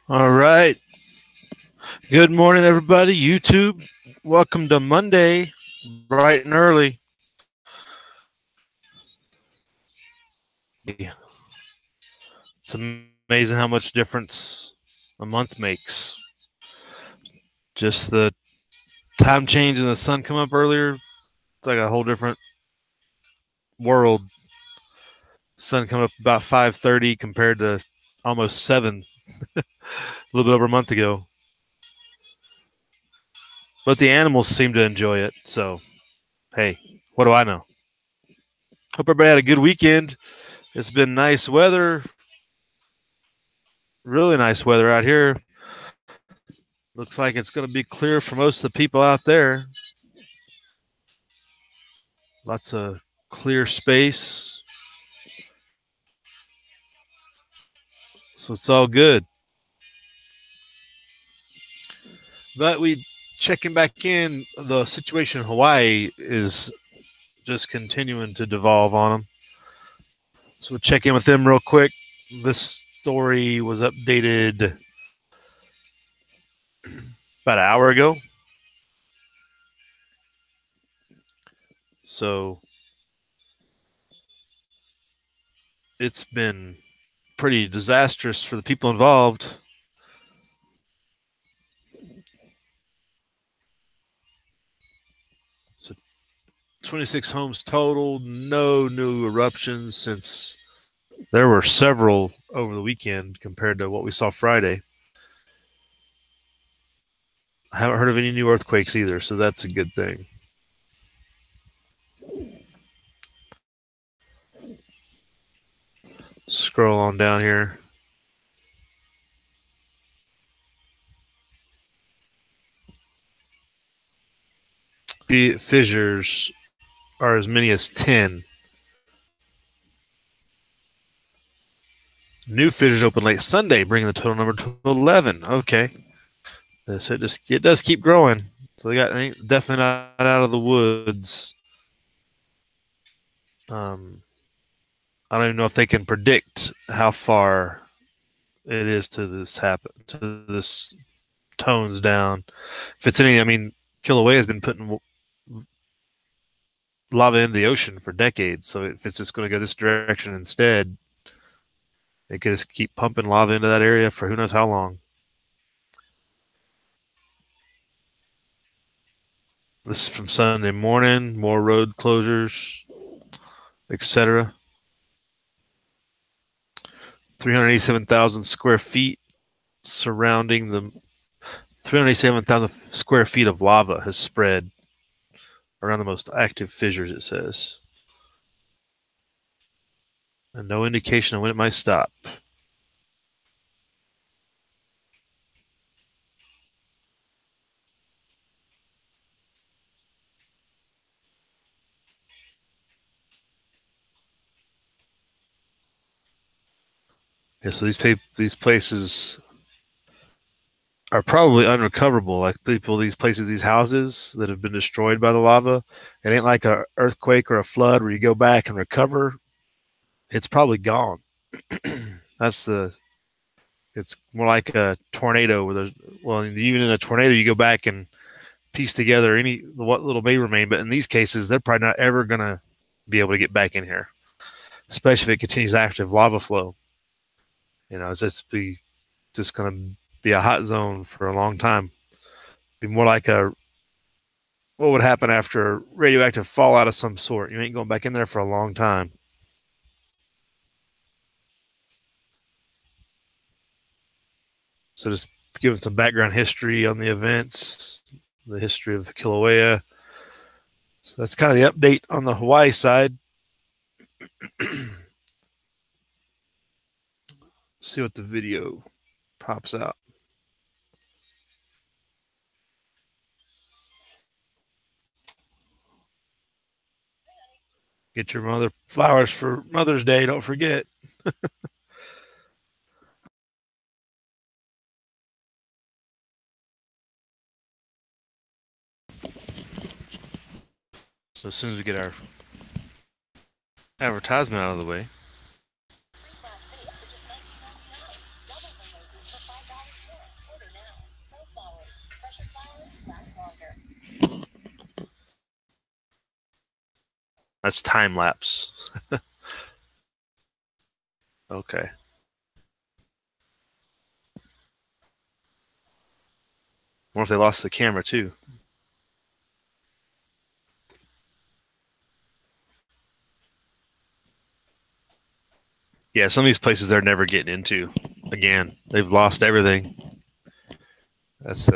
All right. Good morning, everybody. YouTube, welcome to Monday, bright and early. It's amazing how much difference a month makes. Just the time change and the sun come up earlier, it's like a whole different world. Sun coming up about 5:30 compared to almost 7 a little bit over a month ago. But the animals seem to enjoy it. So, hey, what do I know? Hope everybody had a good weekend. It's been nice weather, really nice weather out here. Looks like it's going to be clear for most of the people out there. Lots of clear space. So it's all good. But we checking back in. The situation in Hawaii is just continuing to devolve on them. So we'll check in with them real quick. This story was updated about an hour ago. So it's been pretty disastrous for the people involved. So 26 homes total, no new eruptions since there were several over the weekend compared to what we saw Friday. I haven't heard of any new earthquakes either, so that's a good thing. Scroll on down here. The fissures are as many as 10. New fissures open late Sunday, bringing the total number to 11. Okay. So it does keep growing. So they got definitely not out of the woods. I don't even know if they can predict how far it is to this tones down. If it's any, I mean, Kilauea has been putting lava into the ocean for decades. So if it's just going to go this direction instead, it could just keep pumping lava into that area for who knows how long. This is from Sunday morning. More road closures, etc. 387,000 square feet surrounding the 387,000 square feet of lava has spread around the most active fissures, it says. And no indication of when it might stop. Yeah, so these places are probably unrecoverable. Like these places, these houses that have been destroyed by the lava, it ain't like an earthquake or a flood where you go back and recover. It's probably gone. That's the. It's more like a tornado where even in a tornado, you go back and piece together what little may remain. But in these cases, they're probably not ever gonna be able to get back in here, especially if it continues active lava flow. It's just gonna be a hot zone for a long time. Be more like what would happen after radioactive fallout of some sort. You ain't going back in there for a long time. So just giving some background history on the events, the history of Kilauea. So that's kind of the update on the Hawaii side. See what the video pops out. Get your mother flowers for Mother's Day. Don't forget. So as soon as we get our advertisement out of the way. That's time lapse. Okay. What if they lost the camera too? Yeah, some of these places they're never getting into again. They've lost everything. That's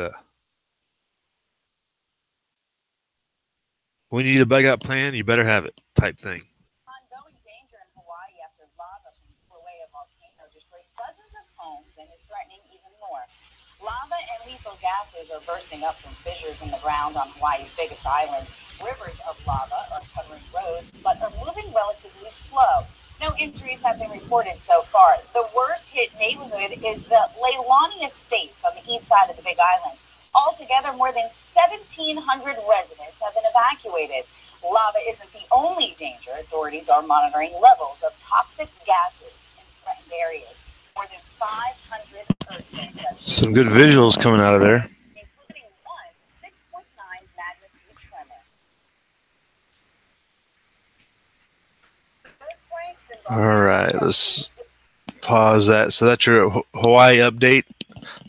when you need a bug out plan, you better have it type thing. Ongoing danger in Hawaii after lava from Kilauea volcano destroyed dozens of homes and is threatening even more. Lava and lethal gases are bursting up from fissures in the ground on Hawaii's biggest island. Rivers of lava are covering roads, but are moving relatively slow. No injuries have been reported so far. The worst hit neighborhood is the Leilani Estates on the east side of the Big Island. Altogether, more than 1,700 residents have been evacuated. Lava isn't the only danger. Authorities are monitoring levels of toxic gases in threatened areas. More than 500 earthquakes have some good visuals coming out of there, including one 6.9 magnitude tremor. All right, let's pause that. So that's your Hawaii update.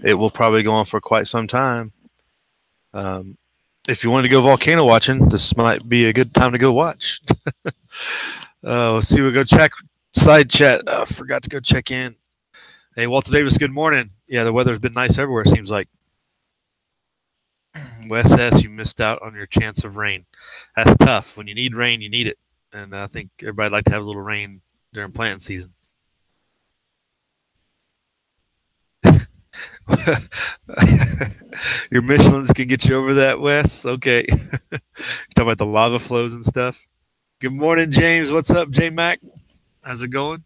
It will probably go on for quite some time. If you wanted to go volcano watching, this might be a good time to go watch. Let's see. We'll go check side chat. Forgot to go check in. Hey, Walter Davis, good morning. Yeah, the weather's been nice everywhere, it seems like. Wes S., you missed out on your chance of rain. That's tough. When you need rain, you need it. And I think everybody'd like to have a little rain during planting season. Your Michelins can get you over that, Wes. Okay. You're talking about the lava flows and stuff. Good morning, James. What's up, J Mac? How's it going?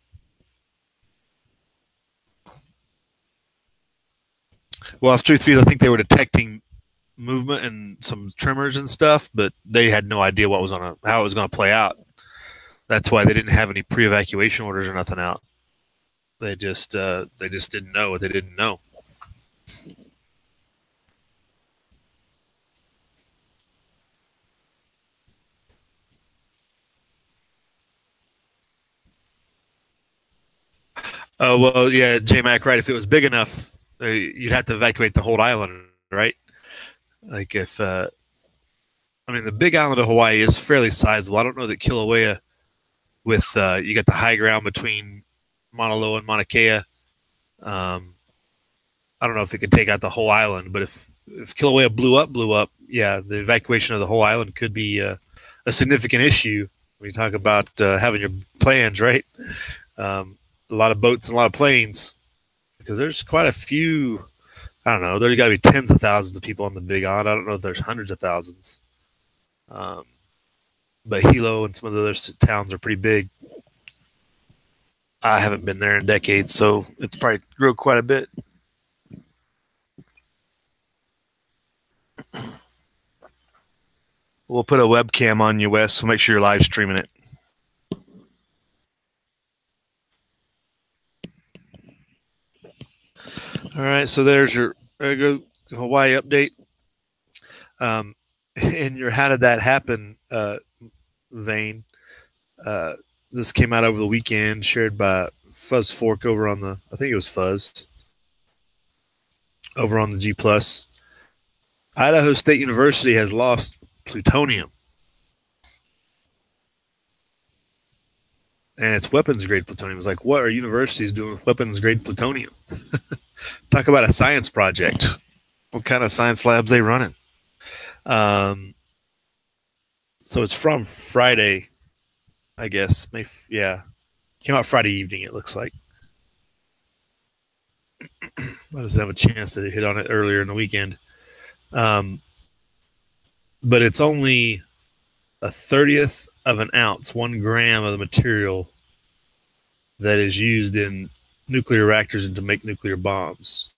Well, if truth be told, I think they were detecting movement and some tremors and stuff, but they had no idea what was how it was going to play out. That's why they didn't have any pre-evacuation orders or nothing out. They just didn't know what they didn't know. Oh well, yeah, J Mac, right? If it was big enough, you'd have to evacuate the whole island, right? Like if I mean, the big island of Hawaii is fairly sizable. I don't know that Kilauea, with you got the high ground between Mauna Loa and Mauna Kea. I don't know if it could take out the whole island, but if Kilauea blew up, yeah, the evacuation of the whole island could be a significant issue when you talk about having your plans, right? A lot of boats and a lot of planes, because there's quite a few. I don't know. There's got to be tens of thousands of people on the Big Island. I don't know if there's hundreds of thousands. But Hilo and some of the other towns are pretty big. I haven't been there in decades, so it's probably grew quite a bit. We'll put a webcam on you, Wes. So make sure you're live streaming it. All right, so there's your Hawaii update. In your how did that happen vein, this came out over the weekend, shared by Fuzz Fork over on the, I think it was Fuzz, over on the G+. Idaho State University has lost plutonium. And it's weapons grade plutonium. It's like, what are universities doing with weapons grade plutonium? Talk about a science project. What kind of science labs they running? So it's from Friday, I guess. Yeah. Came out Friday evening, it looks like. I just have a chance to hit on it earlier in the weekend. But it's only a 1/30th of an ounce, 1 gram of the material that is used in nuclear reactors and to make nuclear bombs.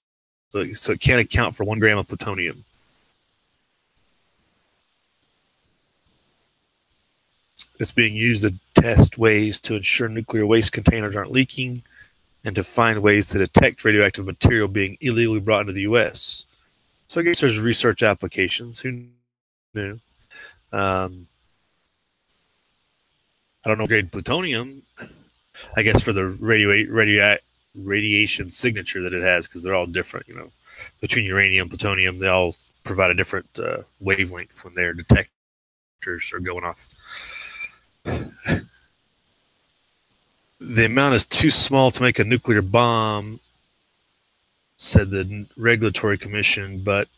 So it can't account for 1 gram of plutonium. It's being used to test ways to ensure nuclear waste containers aren't leaking and to find ways to detect radioactive material being illegally brought into the U.S. So I guess there's research applications. Who knew? I don't know grade plutonium. I guess for the radiation signature that it has, because they're all different. You know, between uranium, plutonium, they all provide a different wavelength when their detectors are going off. The amount is too small to make a nuclear bomb, said the regulatory commission, but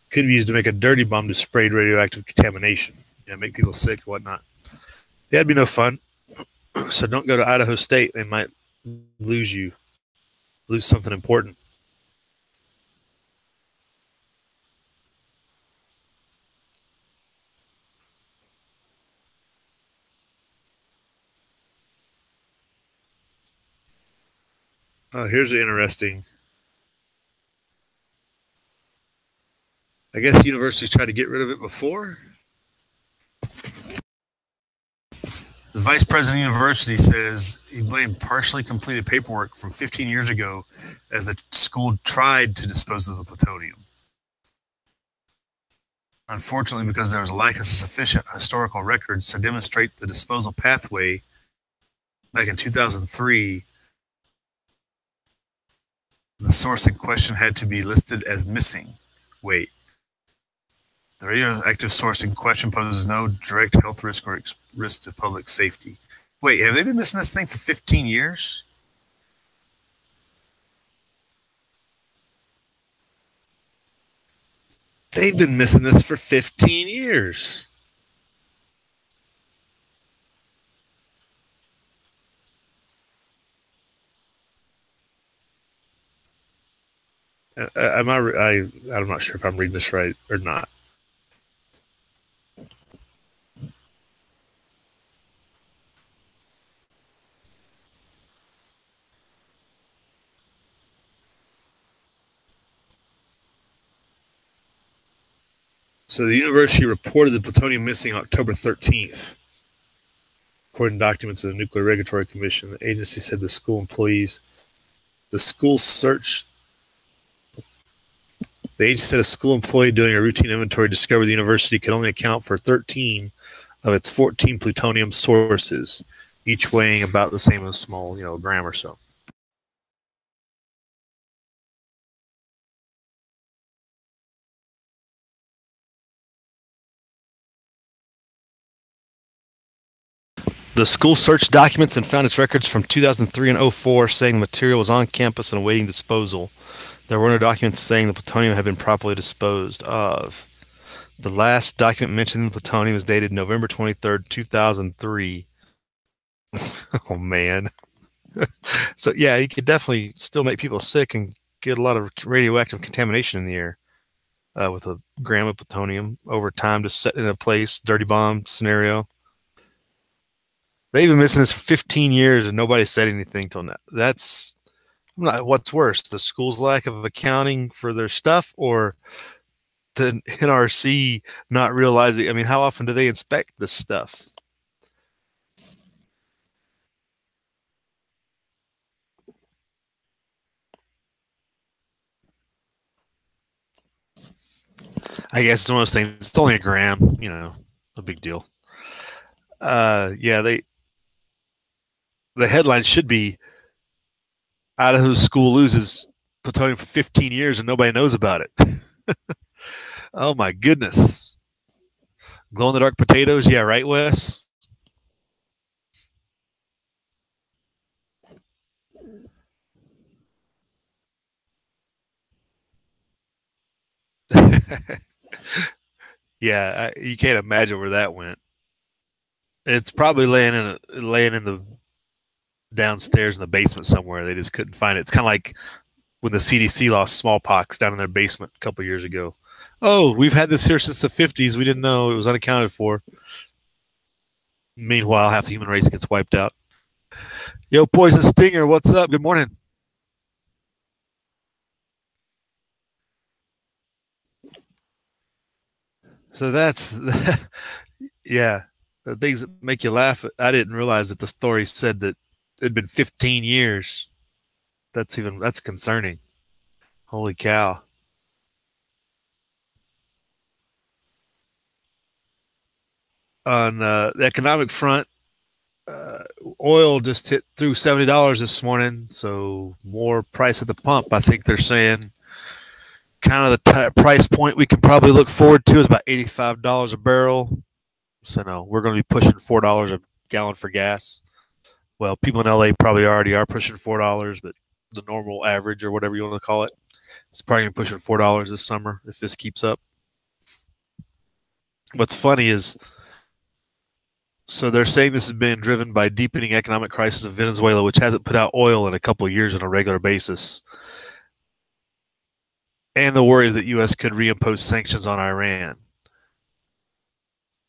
could be used to make a dirty bomb to spray radioactive contamination. Yeah, make people sick and whatnot. Yeah, it'd be no fun. So don't go to Idaho State. They might lose something important. Here's the interesting. I guess universities tried to get rid of it before. The vice president of the university says he blamed partially completed paperwork from 15 years ago as the school tried to dispose of the plutonium. Unfortunately, because there was a lack of sufficient historical records to demonstrate the disposal pathway back in 2003, the source in question had to be listed as missing. Wait. The radioactive source in question poses no direct health risk or risk to public safety. Wait, have they been missing this thing for 15 years? They've been missing this for 15 years. I'm not sure if I'm reading this right or not. So the university reported the plutonium missing October 13th. According to documents of the Nuclear Regulatory Commission, the agency said the school searched. The agency said a school employee doing a routine inventory discovered the university could only account for 13 of its 14 plutonium sources, each weighing about the same as small, a gram or so. The school searched documents and found its records from 2003 and 2004 saying the material was on campus and awaiting disposal. There were no documents saying the plutonium had been properly disposed of. The last document mentioning the plutonium is dated November 23rd, 2003. Oh, man. So, yeah, you could definitely still make people sick and get a lot of radioactive contamination in the air with a gram of plutonium over time, just set in a place, dirty bomb scenario. They've been missing this for 15 years and nobody said anything till now. That's not what's worse, the school's lack of accounting for their stuff or the NRC not realizing. I mean, how often do they inspect this stuff? I guess it's one of those things. It's only a gram, no big deal. Yeah, the headline should be Idaho school loses plutonium for 15 years and nobody knows about it. Oh my goodness. Glow in the dark potatoes, yeah, right, Wes? Yeah, you can't imagine where that went. It's probably laying in the downstairs in the basement somewhere. They just couldn't find it. It's kind of like when the CDC lost smallpox down in their basement a couple years ago. Oh, we've had this here since the 50s. We didn't know it was unaccounted for. Meanwhile, half the human race gets wiped out. Yo, Poison Stinger, what's up? Good morning. So that's, yeah, the things that make you laugh. I didn't realize that the story said that it'd been 15 years. That's concerning. Holy cow. On the economic front, oil just hit through $70 this morning, so more price at the pump. I think they're saying kind of the price point we can probably look forward to is about $85 a barrel. So no, we're going to be pushing $4 a gallon for gas. Well, people in LA probably already are pushing $4, but the normal average or whatever you want to call it, it's probably going to be pushing $4 this summer if this keeps up. What's funny is, so they're saying this has been driven by deepening economic crisis in Venezuela, which hasn't put out oil in a couple of years on a regular basis. And the worry is that U.S. could reimpose sanctions on Iran.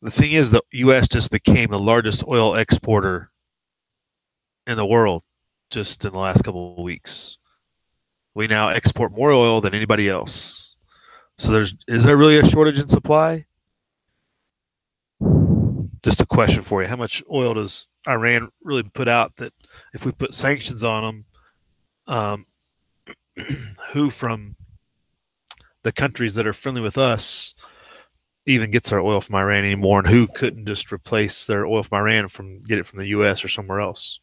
The thing is, the U.S. just became the largest oil exporter in the world just in the last couple of weeks. We now export more oil than anybody else. So is there really a shortage in supply? Just a question for you. How much oil does Iran really put out that if we put sanctions on them, who from the countries that are friendly with us even gets our oil from Iran anymore, and who couldn't just replace their oil from Iran get it from the U.S. or somewhere else?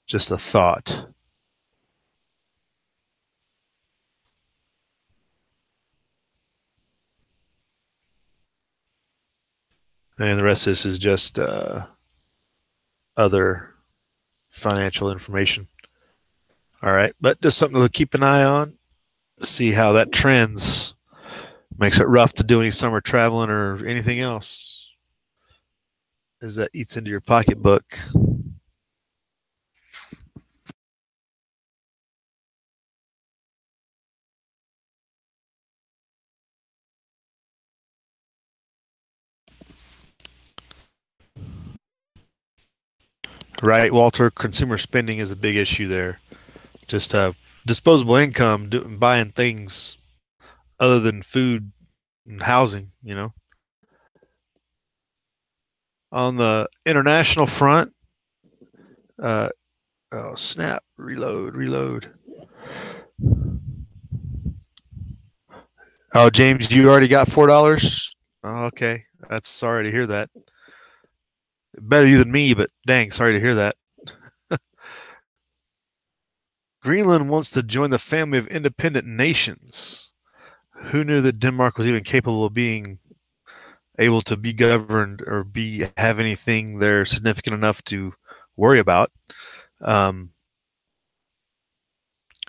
Just a thought. And the rest of this is just other financial information. All right, but just something to keep an eye on. See how that trends. Makes it rough to do any summer traveling or anything else, as that eats into your pocketbook. Right, Walter. Consumer spending is a big issue there. Just disposable income, buying things other than food and housing, you know. On the international front, oh snap, reload. Oh, James, you already got $4? Oh, okay, that's sorry to hear that. Better you than me, but dang, sorry to hear that. Greenland wants to join the family of independent nations. Who knew that Denmark was even capable of being able to be governed or have anything there significant enough to worry about? So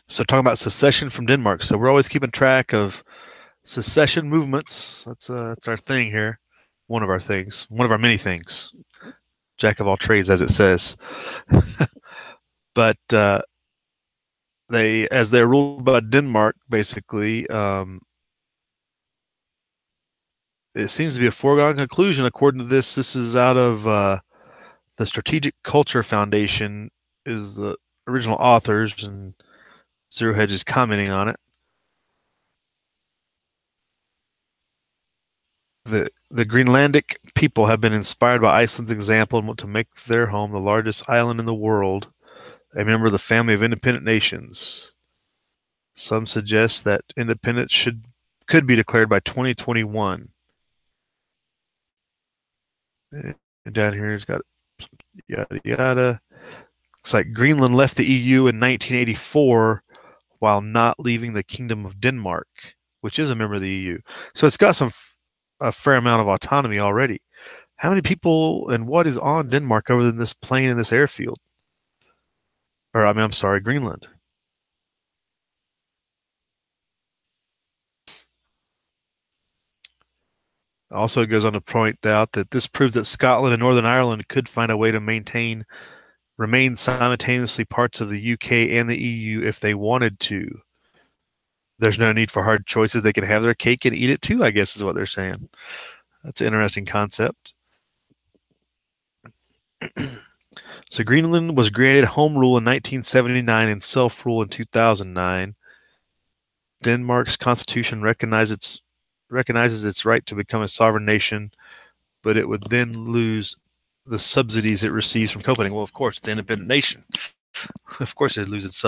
talking about secession from Denmark. So we're always keeping track of secession movements. That's our thing here. One of our things. One of our many things. Jack of all trades, as it says. But as they're ruled by Denmark, basically, it seems to be a foregone conclusion. According to this is out of the Strategic Culture Foundation, is the original authors, and Zero Hedge is commenting on it. The Greenlandic people have been inspired by Iceland's example and want to make their home the largest island in the world, a member of the family of independent nations. Some suggest that independence could be declared by 2021. And down here it's got yada yada. Looks like Greenland left the EU in 1984 while not leaving the Kingdom of Denmark, which is a member of the EU. So it's got a fair amount of autonomy already. How many people and what is on Denmark other than this plane and this airfield? Or I'm sorry, Greenland. Also, it goes on to point out that this proves that Scotland and Northern Ireland could find a way to remain simultaneously parts of the UK and the EU if they wanted to. There's no need for hard choices. They can have their cake and eat it too, I guess is what they're saying. That's an interesting concept. So Greenland was granted home rule in 1979 and self-rule in 2009. Denmark's constitution recognizes its right to become a sovereign nation, but it would then lose the subsidies it receives from Copenhagen. Well, of course, it's an independent nation. Of course, it loses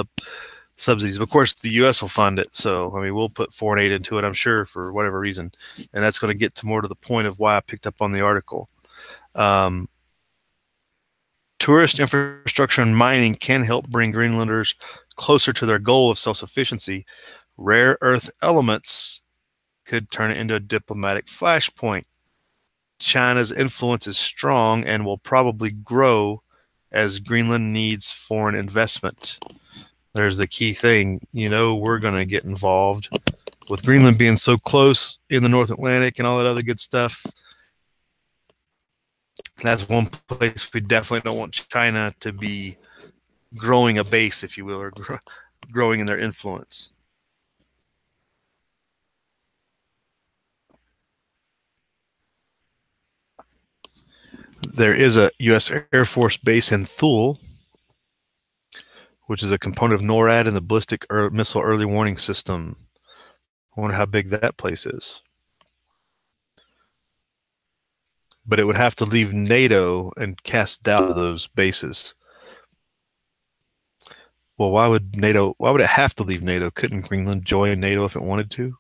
subsidies. Of course, the U.S. will fund it. So, I mean, we'll put foreign aid into it, I'm sure, for whatever reason. And that's going to get more to the point of why I picked up on the article. Tourist infrastructure and mining can help bring Greenlanders closer to their goal of self-sufficiency. Rare earth elements could turn it into a diplomatic flashpoint. China's influence is strong and will probably grow as Greenland needs foreign investment. There's the key thing. We're going to get involved. With Greenland being so close in the North Atlantic and all that other good stuff, that's one place we definitely don't want China to be growing a base, if you will, or growing in their influence. There is a U.S. Air Force base in Thule, which is a component of NORAD and the Ballistic Missile Early Warning System. I wonder how big that place is. But it would have to leave NATO and cast doubt of those bases. Well, why would it have to leave NATO? Couldn't Greenland join NATO if it wanted to?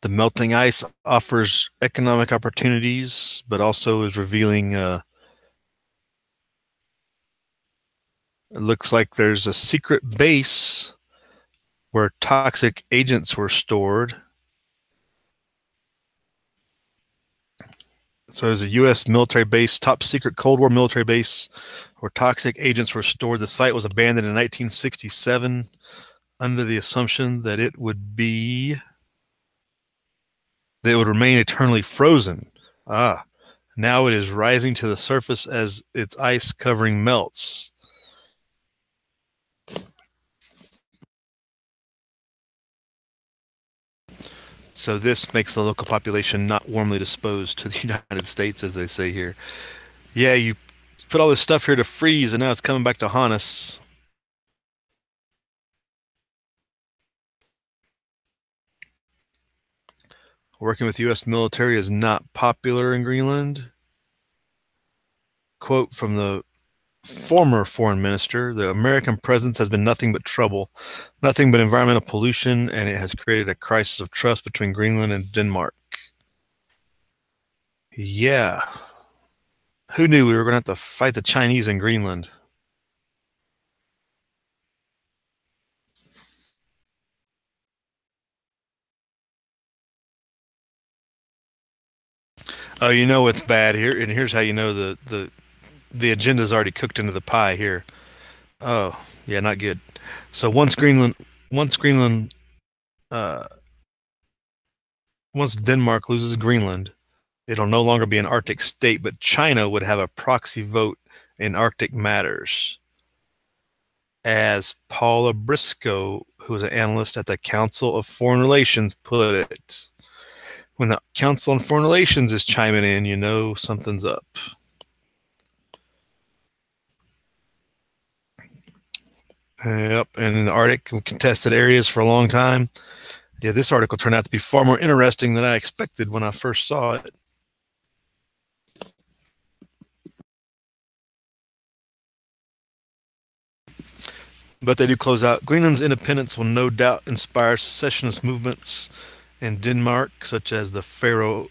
The melting ice offers economic opportunities, but also is revealing it looks like there's a secret base where toxic agents were stored. So there's a U.S. military base, top secret Cold War military base where toxic agents were stored. The site was abandoned in 1967 under the assumption that it would remain eternally frozen. Now it is rising to the surface as its ice covering melts. So this makes the local population not warmly disposed to the United States, as they say here. Yeah, you put all this stuff here to freeze, and now it's coming back to haunt us. Working with U.S. military is not popular in Greenland. Quote from the former foreign minister: the American presence has been nothing but trouble, nothing but environmental pollution, and it has created a crisis of trust between Greenland and Denmark. Yeah. Who knew we were going to have to fight the Chinese in Greenland? Oh, you know what's bad here, and here's how you know the agenda's already cooked into the pie here. Oh, yeah, not good. So once Denmark loses Greenland, it'll no longer be an Arctic state, but China would have a proxy vote in Arctic matters. As Paula Briscoe, who is an analyst at the Council of Foreign Relations, put it. When the Council on Foreign Relations is chiming in, you know something's up. Yep, and in the Arctic, contested areas for a long time. Yeah, this article turned out to be far more interesting than I expected when I first saw it. But they do close out. Greenland's independence will no doubt inspire secessionist movements in Denmark, such as the Faroe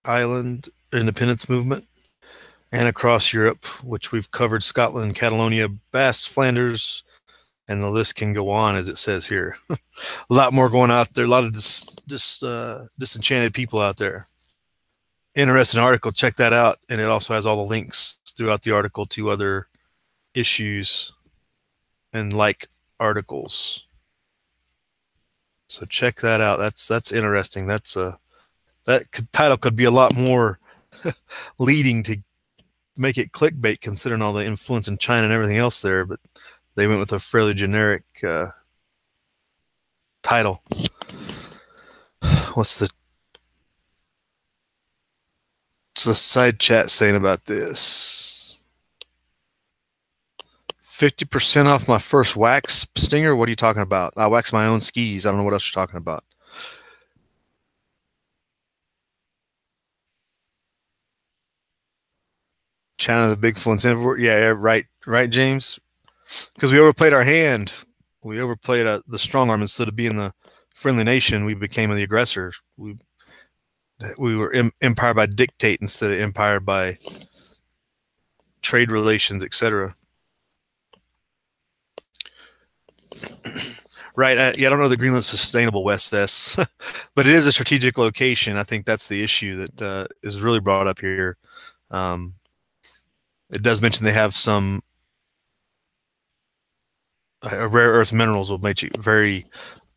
Island independence movement, and across Europe, which we've covered: Scotland, Catalonia, Basque, Flanders, and the list can go on, as it says here. A lot more going out there. A lot of disenchanted people out there. Interesting article. Check that out. And it also has all the links throughout the article to other issues and like articles. So check that out. That's interesting. That title could be a lot more leading to make it clickbait, considering all the influence in China and everything else there, but they went with a fairly generic title. What's the side chat saying about this? 50% off my first wax stinger? What are you talking about? I wax my own skis. I don't know what else you're talking about. China, the big influence. Yeah, right, James. Because we overplayed our hand We overplayed the strong arm. Instead of being the friendly nation, we became the aggressor. We were empowered by dictate instead of empowered by trade relations, etc. Right. Yeah, I don't know the Greenland sustainable West S, but it is a strategic location. I think that's the issue that is really brought up here. It does mention they have some rare earth minerals will make you very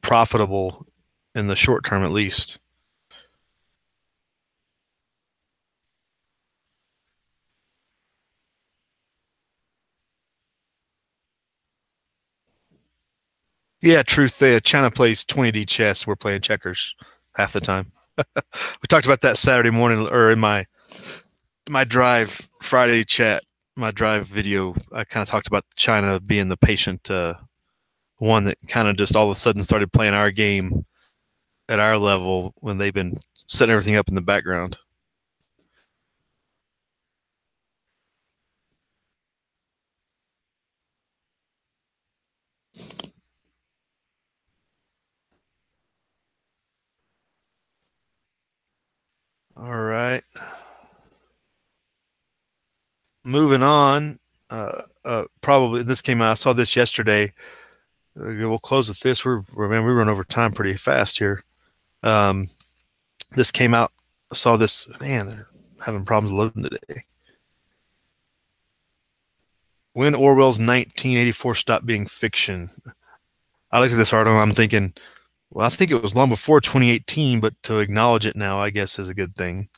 profitable in the short term, at least. Yeah, truth. China plays 20D chess. We're playing checkers half the time. We talked about that Saturday morning, or in my drive Friday chat, my drive video. I kind of talked about China being the patient one that kind of just all of a sudden started playing our game at our level when they've been setting everything up in the background. All right. Moving on. Probably this came out. I saw this yesterday. We'll close with this. We run over time pretty fast here. This came out. I saw this. Man, they're having problems loading today. When Orwell's 1984 stopped being fiction. I looked at this article and I'm thinking, well, I think it was long before 2018, but to acknowledge it now, I guess, is a good thing.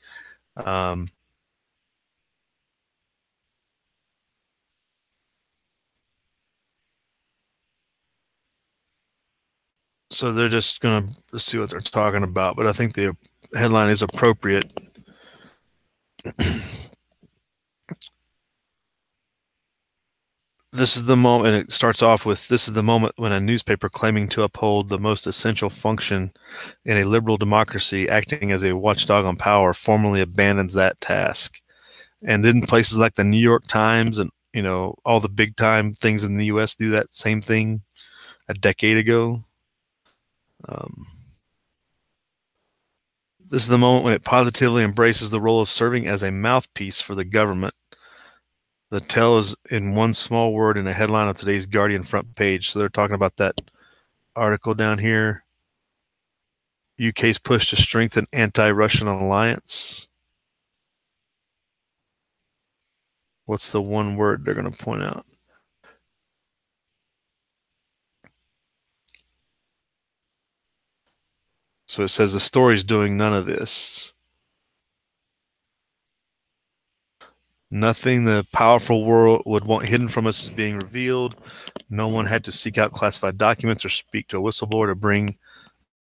So they're just going to see what they're talking about, but I think the headline is appropriate. This is the moment, it starts off with, this is the moment when a newspaper claiming to uphold the most essential function in a liberal democracy, acting as a watchdog on power, formally abandons that task. And then places like the New York Times and, all the big time things in the U.S. do that same thing a decade ago. This is the moment when it positively embraces the role of serving as a mouthpiece for the government. The tell is in one small word in a headline of today's Guardian front page. So they're talking about that article down here. UK's push to strengthen anti-Russian alliance. What's the one word they're going to point out? So it says the story's doing none of this. Nothing the powerful world would want hidden from us is being revealed. No one had to seek out classified documents or speak to a whistleblower to bring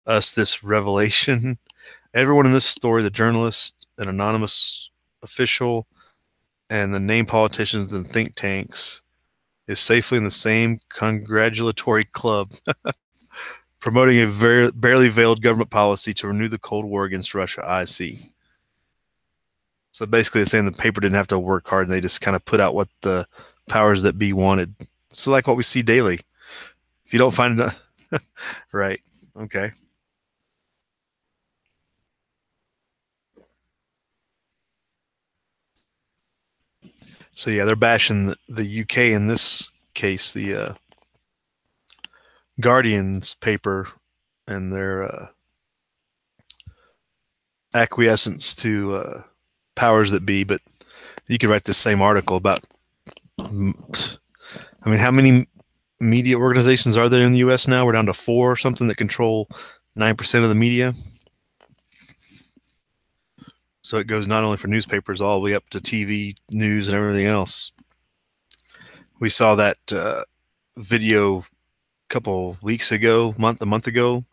us this revelation. Everyone in this story, the journalist, an anonymous official, and the named politicians and think tanks, is safely in the same congratulatory club, promoting a barely veiled government policy to renew the Cold War against Russia. I see. So basically, it's saying the paper didn't have to work hard, and they just kind of put out what the powers that be wanted. So like what we see daily. If you don't find it, right? Okay. So yeah, they're bashing the UK in this case, the Guardian's paper, and their acquiescence to powers that be. But you could write the same article about. I mean, how many media organizations are there in the U.S. now? We're down to 4 or something that control 9% of the media. So it goes not only for newspapers all the way up to TV, news, and everything else. We saw that video a couple weeks ago, a month ago,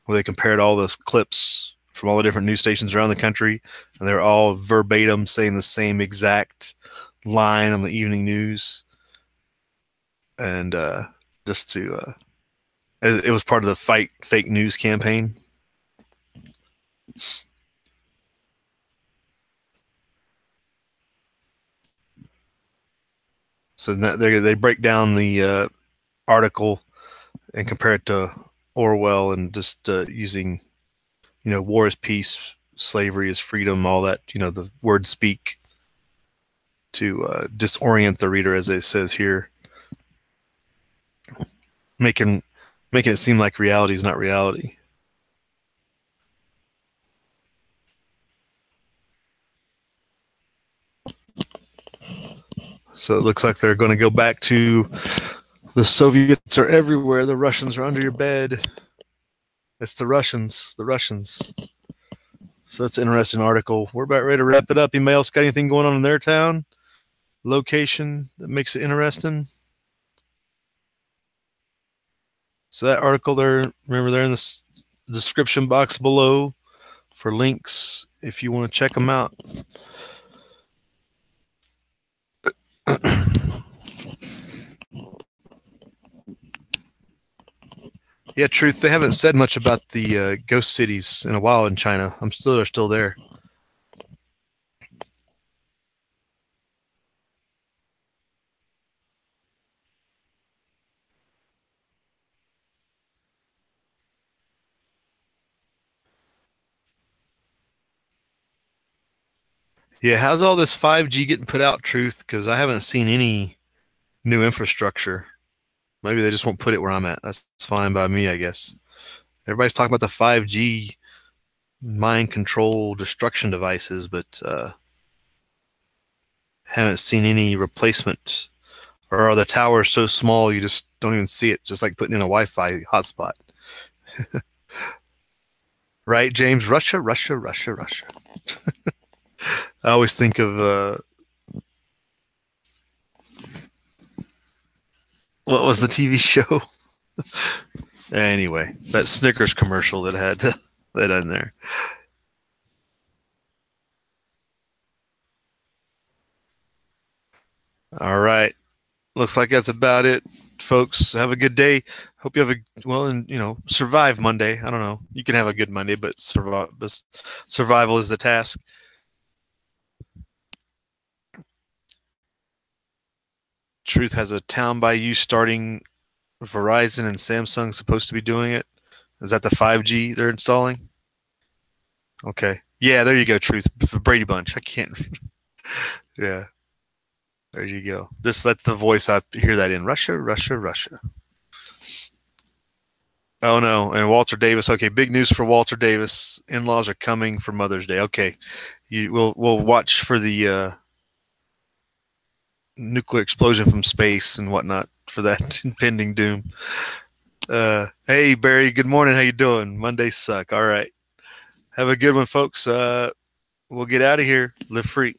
where they compared all those clips from all the different news stations around the country, and they're all verbatim saying the same exact line on the evening news. And just to, it was part of the Fight Fake News campaign. So they break down the article and compare it to Orwell and just using, war is peace, slavery is freedom, all that, the word speak to disorient the reader, as it says here, making it seem like reality is not reality. So it looks like they're going to go back to the Soviets are everywhere. The Russians are under your bed. It's the Russians. So that's an interesting article. We're about ready to wrap it up. Anybody else got anything going on in their town? Location that makes it interesting? So that article there, remember, they're in the description box below for links if you want to check them out. Yeah, Truth, they haven't said much about the ghost cities in a while in China. They're still there. Yeah, how's all this 5G getting put out, Truth? Because I haven't seen any new infrastructure. Maybe they just won't put it where I'm at. That's fine by me, I guess. Everybody's talking about the 5G mind control destruction devices, but haven't seen any replacement. Or are the towers so small you just don't even see it? Just like putting in a Wi-Fi hotspot. Right, James? Russia. I always think of what was the TV show? Anyway, that Snickers commercial that had that in there. All right. Looks like that's about it, folks. Have a good day. Hope you have survive Monday. I don't know. You can have a good Monday, but survival is the task. Truth has a town by you starting. Verizon and Samsung supposed to be doing it. Is that the 5G they're installing? Okay. Yeah, there you go, Truth. For Brady Bunch. I can't. Yeah. There you go. Just let the voice I hear that in. Russia. Oh no. And Walter Davis. Okay, big news for Walter Davis. In-laws are coming for Mother's Day. Okay. We'll watch for the nuclear explosion from space and whatnot for that impending doom. Hey Barry, good morning. How you doing? Mondays suck. All right. Have a good one, folks. We'll get out of here. Live free.